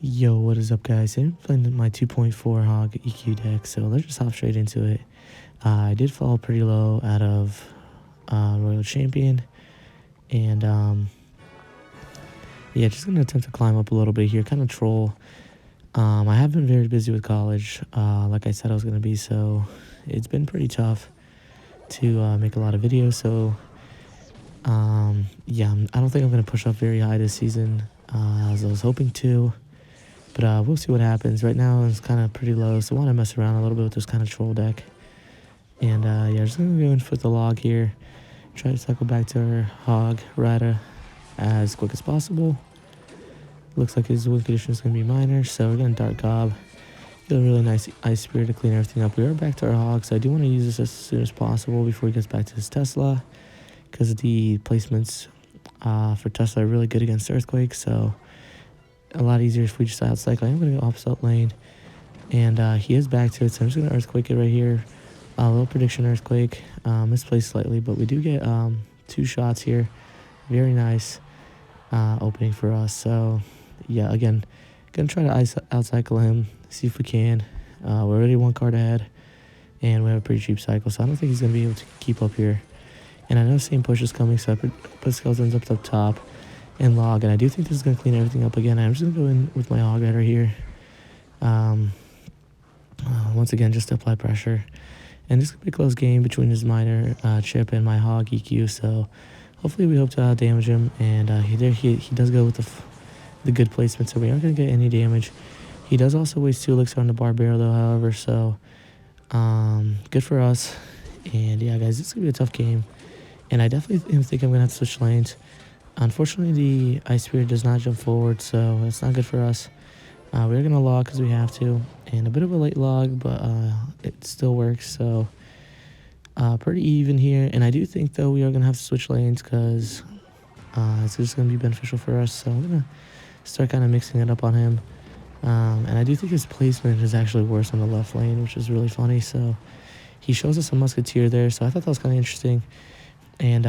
Yo, what is up, guys? I'm playing my 2.4 hog EQ deck, so let's just hop straight into it. I did fall pretty low out of Royal Champion, and yeah, just gonna attempt to climb up a little bit here, kind of troll. I have been very busy with college, like I said I was gonna be, so it's been pretty tough to make a lot of videos. So yeah, I don't think I'm gonna push up very high this season as I was hoping to. But we'll see what happens. Right now it's kind of pretty low, so I want to mess around a little bit with this kind of troll deck. And yeah, just going to go and put the log here. Try to cycle back to our hog Rada as quick as possible. Looks like his win condition is going to be minor, so we're going to Dark Gob. Get a really nice Ice Spear to clean everything up. We are back to our hog, so I do want to use this as soon as possible before he gets back to his Tesla, because the placements for Tesla are really good against Earthquake, so a lot easier if we just outcycle. I'm going to go opposite lane, and he is back to it, so I'm just going to Earthquake it right here. A little prediction Earthquake, misplaced slightly, but we do get 2 shots here. Very nice opening for us. So yeah, again, going to try to outcycle him, see if we can. We're already 1 card ahead, and we have a pretty cheap cycle, so I don't think he's going to be able to keep up here. And I know same push is coming, so I put skeletons up top and log, and I do think this is going to clean everything up again. I'm just going to go in with my hog rider here. Once again, just to apply pressure. And this could be a close game between his minor chip and my hog EQ, so hopefully we hope to damage him. And he does go with the good placement, so we aren't going to get any damage. He does also waste 2 elixir on the Barbaro though, however, so good for us. And yeah, guys, this is going to be a tough game, and I definitely think I'm going to have to switch lanes. Unfortunately, the Ice Spear does not jump forward, so it's not good for us. We're going to log because we have to, and a bit of a late log, but it still works, so pretty even here. And I do think, though, we are going to have to switch lanes because it's just going to be beneficial for us, so I'm going to start kind of mixing it up on him. And I do think his placement is actually worse on the left lane, which is really funny, so he shows us a Musketeer there, so I thought that was kind of interesting. And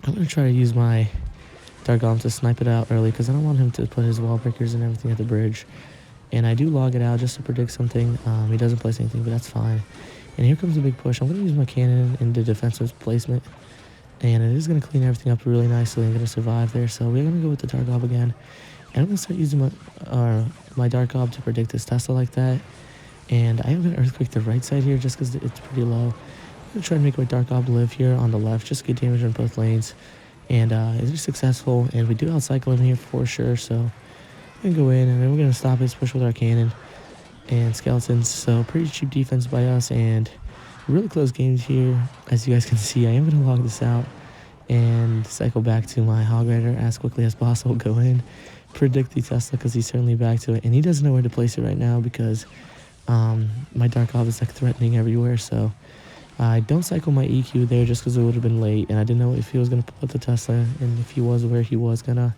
I'm going to try to use my Dark Golem to snipe it out early because I don't want him to put his wall breakers and everything at the bridge. And I do log it out just to predict something. He doesn't place anything, but that's fine. And here comes the big push. I'm going to use my cannon into defensive placement, and it is going to clean everything up really nicely. I'm going to survive there, so we're going to go with the Dark Gob again. And I'm going to start using my Dark Gob to predict this Tesla like that. And I am going to Earthquake the right side here just because it's pretty low. I'm going to try to make my Dark Gob live here on the left, just get damage on both lanes. And it's successful, and we do outcycle him here for sure, so we're going to go in, and then we're going to stop his push with our cannon and skeletons. So pretty cheap defense by us, and really close games here. As you guys can see, I am going to log this out and cycle back to my hog rider as quickly as possible, go in, predict the Tesla because he's certainly back to it, and he doesn't know where to place it right now because my Dark Gob is like threatening everywhere, so I don't cycle my EQ there just because it would have been late, and I didn't know if he was going to put the Tesla and if he was where he was going to.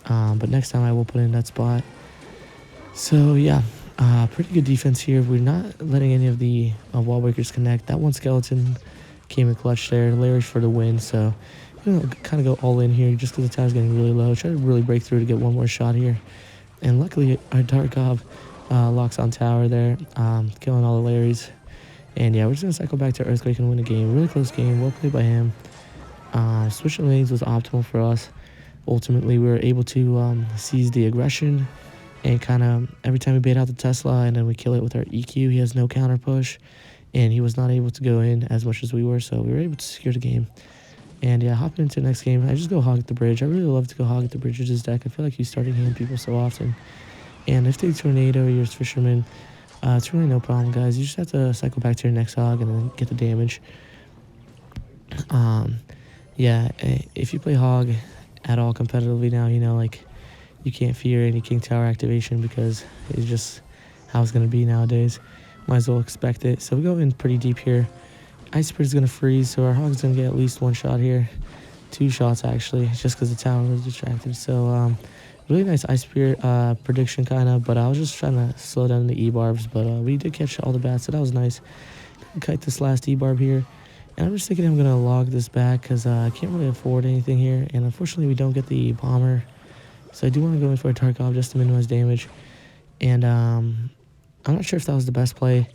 But next time I will put it in that spot. So yeah, pretty good defense here. We're not letting any of the wall breakers connect. That one skeleton came in clutch there. Larry's for the win, so kind of go all in here just because the tower's getting really low. Try to really break through to get one more shot here. And luckily our Dark Gob locks on tower there, killing all the Larrys. And yeah, we're just going to cycle back to Earthquake and win a game. Really close game. Well played by him. Switching lanes was optimal for us. Ultimately, we were able to seize the aggression. And kind of every time we bait out the Tesla and then we kill it with our EQ, he has no counter push. And he was not able to go in as much as we were. So we were able to secure the game. And yeah, hopping into the next game, I just go hog at the bridge. I really love to go hog at the bridge with this deck. I feel like he's starting to hand people so often. And if they Tornado, you're Fisherman. It's really no problem, guys. You just have to cycle back to your next hog and then get the damage. Yeah, if you play hog at all competitively now, you know, like, you can't fear any King Tower activation because it's just how it's going to be nowadays. Might as well expect it. So we go in pretty deep here. Ice Spear is going to freeze, so our hog's going to get at least 1 shot here. 2 shots, actually, just because the tower was distracted. So, really nice Ice Spear prediction, kind of, but I was just trying to slow down the E-barbs, but we did catch all the bats, so that was nice. Kite this last E-barb here, and I'm just thinking I'm going to log this back because I can't really afford anything here, and unfortunately we don't get the bomber So I do want to go in for a Dark Gob just to minimize damage. And I'm not sure if that was the best play.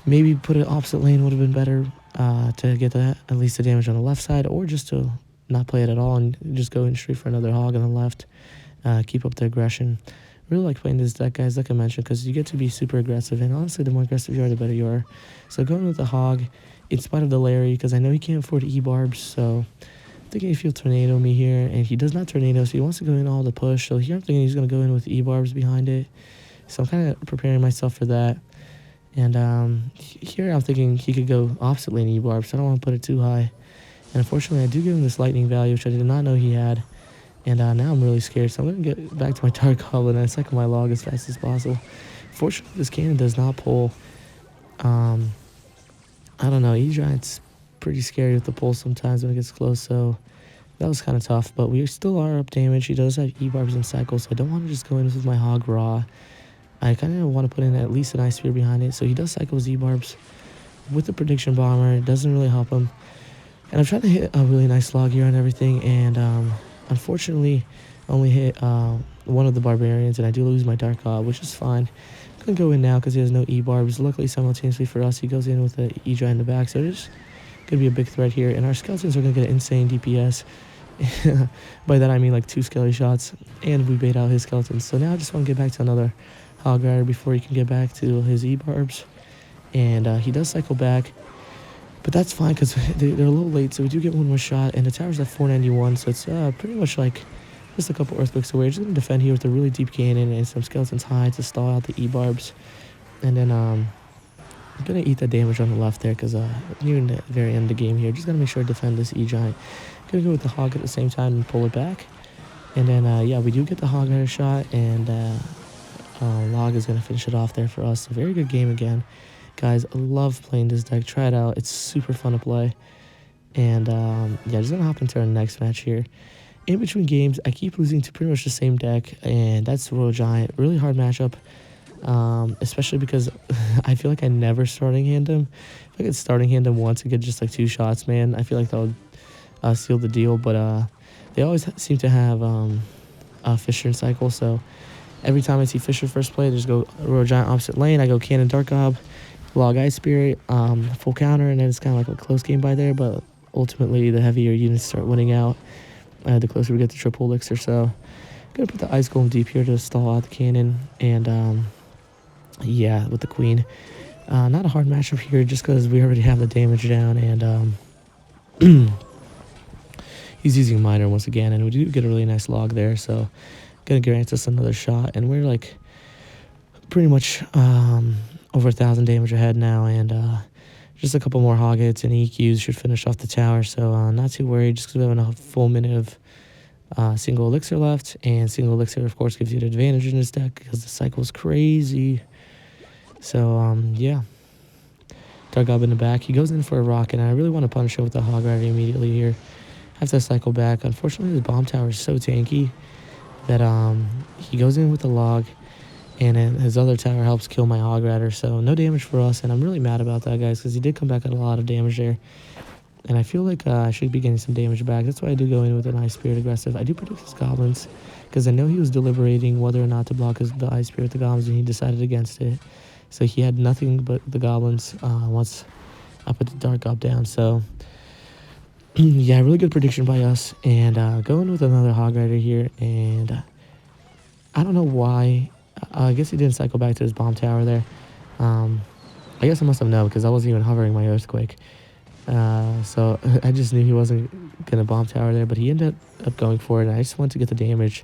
Maybe put it opposite lane would have been better to get that at least the damage on the left side, or just to not play it at all and just go in straight for another hog on the left. Keep up the aggression. Really like playing this deck, guys, like I mentioned, because you get to be super aggressive, and honestly, the more aggressive you are, the better you are. So going with the hog, in spite of the Larry, because I know he can't afford E-barbs, so I'm thinking if he'll tornado me here, and he does not tornado, so he wants to go in all the push. So here I'm thinking he's going to go in with E-barbs behind it. So I'm kind of preparing myself for that. And here I'm thinking he could go opposite lane E-barb, so I don't want to put it too high. And unfortunately, I do give him this lightning value, which I did not know he had. And now I'm really scared, so I'm going to get back to my Dark Goblin and cycle my log as fast as possible. Fortunately, this cannon does not pull. I don't know, E-Giant's pretty scary with the pull sometimes when it gets close, so that was kind of tough. But we still are up damage. He does have E-barbs and cycles, so I don't want to just go in with my hog raw. I kind of want to put in at least an Ice Spear behind it. So he does cycle his E-barbs with the Prediction Bomber. It doesn't really help him. And I'm trying to hit a really nice log here on everything, and unfortunately, I only hit one of the Barbarians, and I do lose my Dark Gob, which is fine. I'm going to go in now because he has no E-barbs. Luckily, simultaneously for us, he goes in with the E-Giant in the back, so there's going to be a big threat here. And our Skeletons are going to get insane DPS. By that, I mean like 2 Skelly shots, and we bait out his Skeletons. So now I just want to get back to another Hog Rider before he can get back to his E-barbs. And he does cycle back. But that's fine because they're a little late, so we do get one more shot. And the tower's at 491, so it's pretty much like just a couple Earthquakes away. We're just going to defend here with a really deep cannon and some Skeletons high to stall out the E-barbs. And then I'm going to eat that damage on the left there because near the very end of the game here, just got to make sure to defend this E-Giant. Going to go with the Hog at the same time and pull it back. And then, yeah, we do get the Hog Rider shot, and Log is going to finish it off there for us. A very good game again. Guys, I love playing this deck. Try it out. It's super fun to play. And, yeah, just going to hop into our next match here. In between games, I keep losing to pretty much the same deck, and that's Royal Giant. Really hard matchup, especially because I feel like I never starting hand him. If I could starting hand him once and get just like 2 shots, man, I feel like that would seal the deal. But they always seem to have Fisher and Cycle, so every time I see Fisher first play, I just go Royal Giant opposite lane. I go Cannon Dark Gob, Log Ice Spirit, full counter, and then it's kind of like a close game by there, but ultimately the heavier units start winning out the closer we get to triple elixir. So I'm going to put the Ice Golem deep here to stall out the cannon, and yeah, with the Queen. Not a hard matchup here just because we already have the damage down, and he's using Miner once again, and we do get a really nice log there, so going to grant us another shot, and we're like pretty much over 1,000 damage ahead now, and just a couple more hog hits and EQs should finish off the tower, so not too worried just because we have a full minute of single elixir left, and single elixir of course gives you an advantage in this deck because the cycle is crazy. So yeah, Dark Gob in the back, he goes in for a rock, and I really want to punish him with the Hog Rider immediately here. Have to cycle back. Unfortunately, the bomb tower is so tanky that he goes in with the log, and then his other tower helps kill my Hog Rider, so no damage for us, and I'm really mad about that, guys, because he did come back at a lot of damage there, and I feel like I should be getting some damage back. That's why I do go in with an Ice Spirit aggressive. I do predict his Goblins, because I know he was deliberating whether or not to block the Ice Spirit with the Goblins, and he decided against it, so he had nothing but the Goblins once I put the Dark Gob down, so yeah, really good prediction by us, and going with another Hog Rider here, and I don't know why. I guess he didn't cycle back to his bomb tower there. I guess I must have known because I wasn't even hovering my Earthquake. So I just knew he wasn't going to bomb tower there, but he ended up going for it, and I just wanted to get the damage.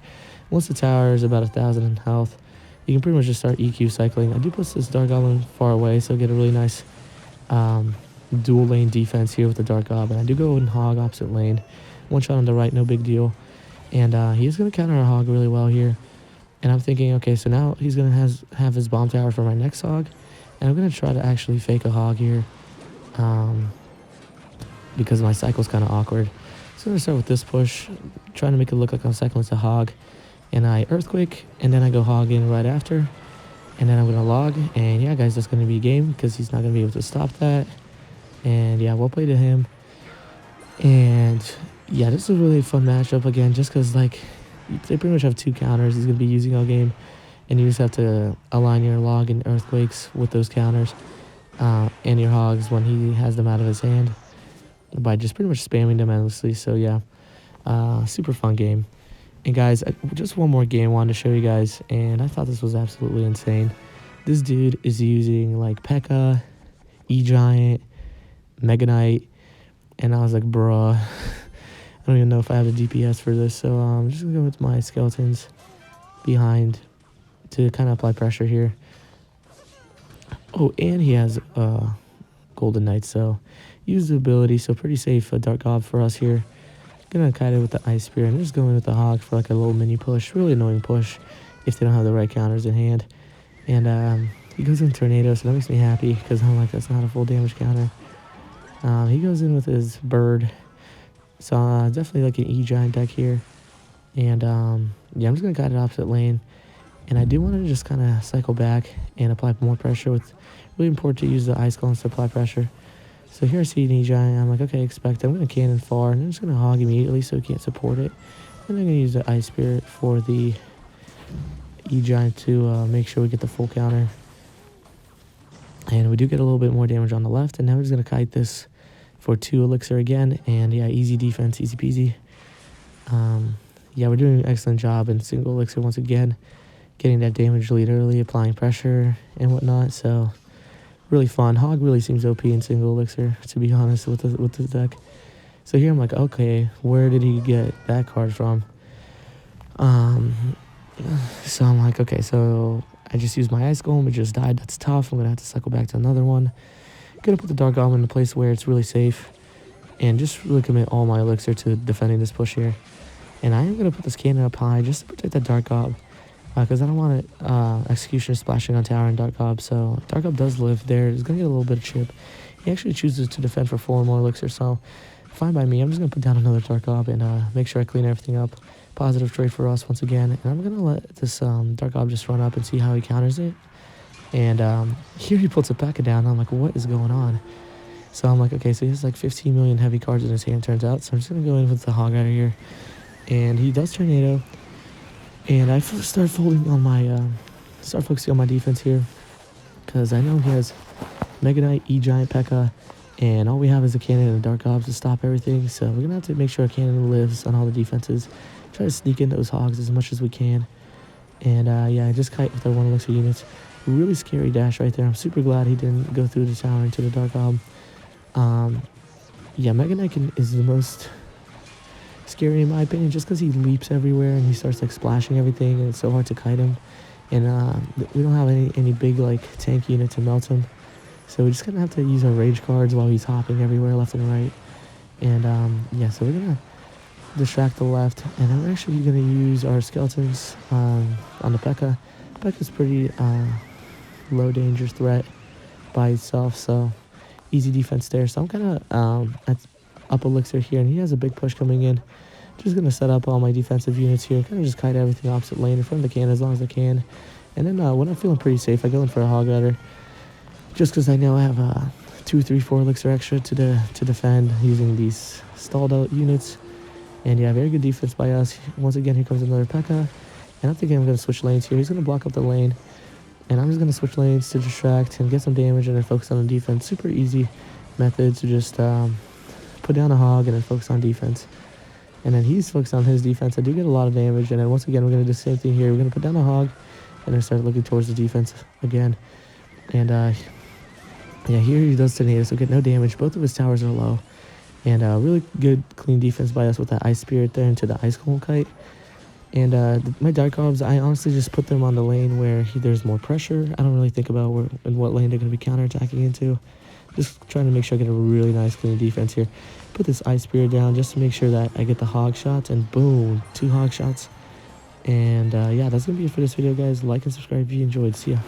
Once the tower is about 1,000 in health, you can pretty much just start EQ cycling. I do put this Dark Goblin far away, so get a really nice dual lane defense here with the Dark Gob, and I do go in Hog opposite lane. One shot on the right, no big deal. And he is going to counter our Hog really well here. And I'm thinking, okay, so now he's going to have his bomb tower for my next Hog. And I'm going to try to actually fake a Hog here. Because my cycle's kind of awkward. So I'm going to start with this push, trying to make it look like I'm cycling to Hog. And I Earthquake, and then I go Hog in right after. And then I'm going to log. And yeah, guys, that's going to be a game because he's not going to be able to stop that. And yeah, well played to him. And yeah, this is a really fun matchup again, just because, like, they pretty much have 2 counters he's going to be using all game, and you just have to align your log and earthquakes with those counters, and your hogs when he has them out of his hand by just pretty much spamming them endlessly. So yeah, super fun game. And guys, just one more game I wanted to show you guys, and I thought this was absolutely insane. This dude is using like P.E.K.K.A, E-Giant, Mega Knight, and I was like, bruh, I don't even know if I have a DPS for this, so I'm just gonna go with my skeletons behind to kind of apply pressure here. Oh, and he has Golden Knight, so use the ability, so pretty safe Dark Gob for us here. Gonna kite it with the Ice Spear, and just going with the Hog for like a little mini push, really annoying push if they don't have the right counters in hand. And he goes in Tornado, so that makes me happy, because I'm like, that's not a full damage counter. He goes in with his Bird, so definitely like an E-Giant deck here. And yeah, I'm just gonna kite it opposite lane. And I do want to just kind of cycle back and apply more pressure. With really important to use the Ice Golem to apply pressure. So here I see an E-Giant. I'm like, okay, expect it. I'm going to cannon far, and I'm just going to hog immediately so he can't support it. And I'm going to use the Ice Spirit for the E-Giant to make sure we get the full counter. And we do get a little bit more damage on the left. And now we're just going to kite this for 2 elixir again. And yeah, easy defense, easy peasy. Yeah, we're doing an excellent job in single elixir once again. Getting that damage lead early, applying pressure and whatnot. So really fun. Hog really seems OP in single elixir, to be honest, with this deck. So here I'm like, okay, where did he get that card from? So I'm like, okay, so I just used my Ice Golem. It just died. That's tough. I'm going to have to cycle back to another one. Going to put the Dark Goblin in a place where it's really safe. And just really commit all my elixir to defending this push here. And I am going to put this cannon up high just to protect that Dark Gob. Because I don't want it, Executioner splashing on tower and Dark Gob. So Dark Gob does live there. He's going to get a little bit of chip. He actually chooses to defend for 4 more elixir. So fine by me. I'm just going to put down another Dark Gob and make sure I clean everything up. Positive trade for us once again. And I'm going to let this Dark Gob just run up and see how he counters it. And here he puts a P.E.K.K.A down. I'm like, what is going on? So I'm like, okay, so he has like 15 million heavy cards in his hand, turns out. So I'm just going to go in with the Hog Rider here. And he does Tornado. And I start folding on my, start focusing on my defense here, because I know he has Mega Knight, E-Giant, P.E.K.K.A, and all we have is a cannon and a Dark Gob to stop everything. So we're gonna have to make sure our cannon lives on all the defenses. Try to sneak in those hogs as much as we can. And yeah, I just kite with our 1 elixir units. Really scary dash right there. I'm super glad he didn't go through the tower into the Dark Gob. Yeah, Mega Knight is the most scary in my opinion, just because he leaps everywhere and he starts like splashing everything, and it's so hard to kite him. And we don't have any big like tank unit to melt him, so we're just gonna have to use our rage cards while he's hopping everywhere left and right. And yeah, so we're gonna distract the left, and then we're actually gonna use our skeletons on the P.E.K.K.A. P.E.K.K.A is pretty low danger threat by itself, so easy defense there. So I'm kind of at up elixir here, and he has a big push coming in. Just gonna set up all my defensive units here, kind of just kite everything opposite lane in front of the cannon as long as I can. And then when I'm feeling pretty safe, I go in for a Hog Rider, just because I know I have 2, 3, 4 elixir extra to defend using these stalled out units. And yeah, very good defense by us. Once again, here comes another P.E.K.K.A, and I'm thinking I'm gonna switch lanes here. He's gonna block up the lane, and I'm just gonna switch lanes to distract and get some damage, and then focus on the defense. Super easy method to just put down a hog and then focus on defense. And then he's focused on his defense. I do get a lot of damage, and then once again we're going to do the same thing here. We're going to put down a hog and then start looking towards the defense again. And yeah, here he does Tornado, so get no damage. Both of his towers are low. And really good clean defense by us with that Ice Spirit there into the Ice Golem kite. And my Dark Gobs, I honestly just put them on the lane where there's more pressure. I don't really think about what lane they're going to be counterattacking into. Just trying to make sure I get a really nice clean defense here. Put this Ice Spear down just to make sure that I get the hog shots, and boom, 2 hog shots. And yeah, that's going to be it for this video, guys. Like and subscribe if you enjoyed. See ya.